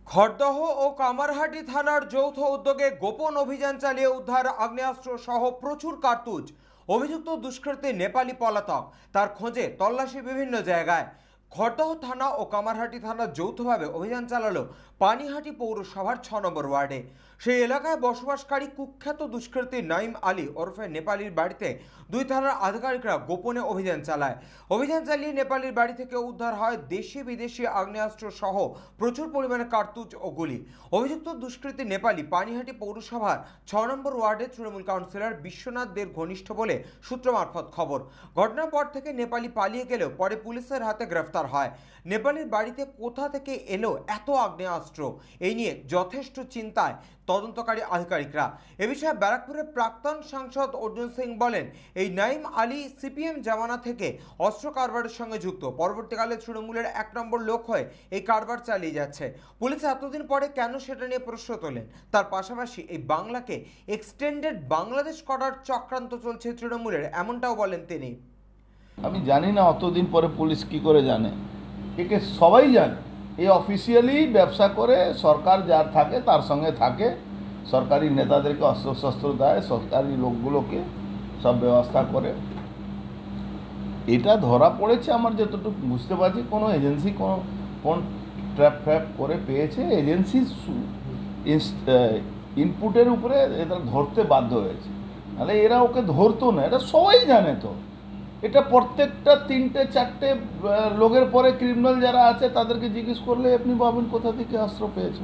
খড়দহ ও কামারহাটি থানার যৌথ উদ্যোগে গোপন অভিযান চালিয়ে উদ্ধার আগ্নেয়াস্ত্র সহ প্রচুর কার্তুজ। অভিযুক্ত দুষ্কৃতী নেপালি পলাতক, তার খোঁজে তল্লাশি বিভিন্ন জায়গায়। খড়দহ থানা ও কামারহাটি থানা যৌথভাবে অভিযান চালালো পানিহাটি পৌরসভার 6 নম্বর ওয়ার্ডে। সেই এলাকায় বসবাসকারী কুখ্যাত দুষ্কৃতী নাইম আলী ওরফে নেপালির বাড়িতে দুই থানার আধিকারিকরা গোপনে অভিযান চালায়। অভিযান চালিয়ে নেপালির বাড়ি থেকে উদ্ধার হয় দেশি বিদেশি আগ্নেয়াস্ত্র সহ প্রচুর পরিমাণে কার্তুজ ও গুলি। অভিযুক্ত দুষ্কৃতী নেপালি পানিহাটি পৌরসভার 6 নম্বর ওয়ার্ডে তৃণমূল কাউন্সিলর বিশ্বনাথ দের ঘনিষ্ঠ বলে সূত্র মারফত খবর। ঘটনার পর থেকে নেপালি পালিয়ে গেলেও পরে পুলিশের হাতে গ্রেফতার হয়। নেপালের বাড়িতে কোথা থেকে এলো এত আগ্নেয়াস্ত্র, এই নিয়ে যথেষ্ট চিন্তায় তদন্তকারী আধিকারিকরা। এ বিষয়ে ব্যারাকপুরের প্রাক্তন সাংসদ অর্জুন সিং বলেন, এই নাইম আলী সিপিএম জামানা থেকে অস্ত্র কারবারের সঙ্গে যুক্ত। পরবর্তীকালে তৃণমূলের 1 নম্বর লোক হয়ে এই কারবার চালিয়ে যাচ্ছে। পুলিশ এতদিন পরে কেন সেটা নিয়ে প্রশ্ন তোলেন। তার পাশাপাশি এই বাংলাকে এক্সটেন্ডেড বাংলাদেশ করার চক্রান্ত চলছে তৃণমূলের, এমনটাও বলেন তিনি। আমি জানি না অতদিন পরে পুলিশ কি করে জানে, একে সবাই জানে। এই অফিসিয়ালি ব্যবসা করে, সরকার যার থাকে তার সঙ্গে থাকে, সরকারি নেতাদেরকে অস্ত্রশস্ত্র দেয়, সরকারি লোকগুলোকে সব ব্যবস্থা করে। এটা ধরা পড়েছে আমার যতটুকু বুঝতে পারছি, কোনো এজেন্সি কোন ট্র্যাপ করে পেয়েছে, এজেন্সি ইনপুটের উপরে এটা ধরতে বাধ্য হয়েছে, নাহলে এরা ওকে ধরতো না। এটা সবাই জানে। তো এটা প্রত্যেকটা 3-4টে লোকের পরে ক্রিমিনাল যারা আছে তাদেরকে জিজ্ঞেস করলে আপনি ভাবেন কোথা থেকে অস্ত্র পেয়েছে।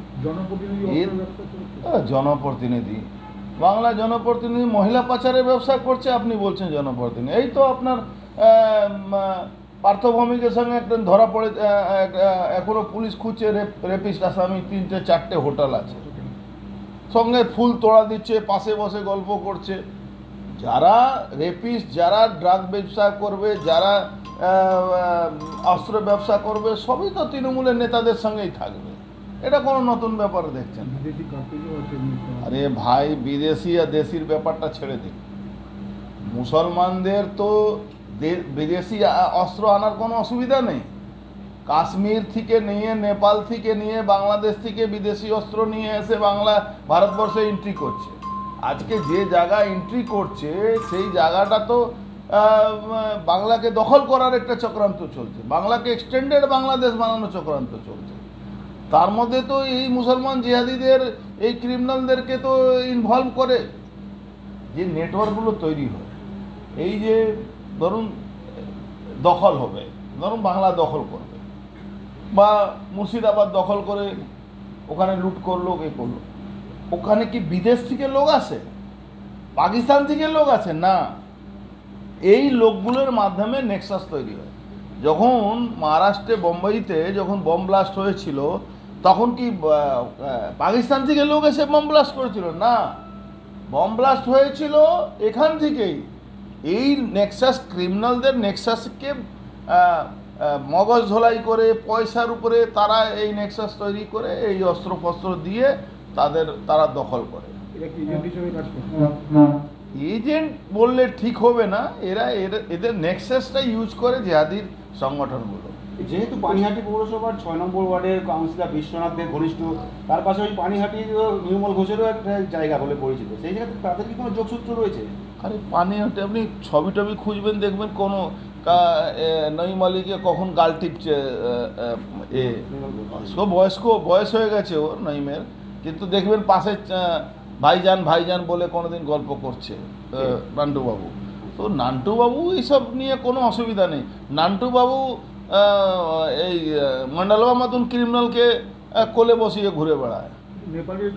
জনপ্রতিনিধি, বাংলা জনপ্রতিনিধি মহিলা পাচারের ব্যবসা করছে, আপনি বলছেন জনপ্রতিনিধি। এই তো আপনার পার্থভূমিকের সঙ্গে একটা ধরা পড়ে, এখনো পুলিশ খুঁজছে রেপিস্ট আসামি। 3-4টে হোটেল আছে, সঙ্গে ফুল তোড়া দিচ্ছে, পাশে বসে গল্প করছে। যারা রেপিস্ট, যারা ড্রাগ ব্যবসা করবে, যারা অস্ত্র ব্যবসা করবে, সবই তো তৃণমূলের নেতাদের সঙ্গেই থাকবে। এটা কোনো নতুন ব্যাপার দেখছেন? আরে ভাই, বিদেশি আর দেশির ব্যাপারটা ছেড়ে দিন। মুসলমানদের তো বিদেশি অস্ত্র আনার কোনো অসুবিধা নেই। কাশ্মীর থেকে নিয়ে, নেপাল থেকে নিয়ে, বাংলাদেশ থেকে বিদেশি অস্ত্র নিয়ে এসে ভারতবর্ষে এন্ট্রি করছে। আজকে যে জায়গা এন্ট্রি করছে সেই জায়গাটা তো বাংলাকে দখল করার একটা চক্রান্ত চলছে, বাংলাকে এক্সটেন্ডেড বাংলাদেশ বানানোর চক্রান্ত চলছে। তার মধ্যে তো এই মুসলমান জিহাদিদের, এই ক্রিমিনালদেরকে তো ইনভলভ করে। যে নেটওয়ার্কগুলো তৈরি হয়, এই যে ধরুন দখল হবে, ধরুন বাংলা দখল করবে বা মুর্শিদাবাদ দখল করে ওখানে লুট করলো, কে করলো, ওখানে কি বিদেশ থেকে লোক আসে, পাকিস্তান থেকে লোক আসে না। এই লোকগুলোর মাধ্যমে নেক্সাস তৈরি হয়। যখন মহারাষ্ট্রে বোম্বাইতে যখন বম ব্লাস্ট হয়েছিল, তখন কি পাকিস্তান থেকে লোক এসে বম ব্লাস্ট করেছিল? না, বম ব্লাস্ট হয়েছিল এখান থেকেই। এই নেক্সাস, ক্রিমিনালদের নেক্সাসকে মগজ ধোলাই করে, পয়সার উপরে তারা এই নেক্সাস তৈরি করে, এই অস্ত্রফস্ত্র দিয়ে তারা দখল করে। এজেন্ট বললে ঠিক হবে না, এদের নেক্সাসটা ইউজ করে জিহাদির সংগঠনগুলো। যেহেতু পানিহাটি পৌরসভার 6 নম্বর ওয়ার্ডের কাউন্সিলর বিশ্বনাথদের ঘনিষ্ঠ, তার পাশে ওই পানিহাটি নির্মল ঘোষেরও একটা জায়গা বলে পরিচিত, সেই জায়গাতে তাদের কি কোনো যোগসূত্র রয়েছে? আরে পানিহাটি আপনি ছবি খুঁজবেন, দেখবেন কোনো নঈম আলীকে কখন গাল টিপছে। বয়স হয়ে গেছে ওর, নঈমের, কিন্তু দেখবেন পাশে ভাইজান বলে কোনোদিন গল্প করছে নান্টুবাবু। তো নান্টুবাবু এইসব নিয়ে কোনো অসুবিধা নেই। নান্টুবাবু এই মন্ডলবা মতন ক্রিমিনালকে কোলে বসিয়ে ঘুরে বেড়ায়। নেপালের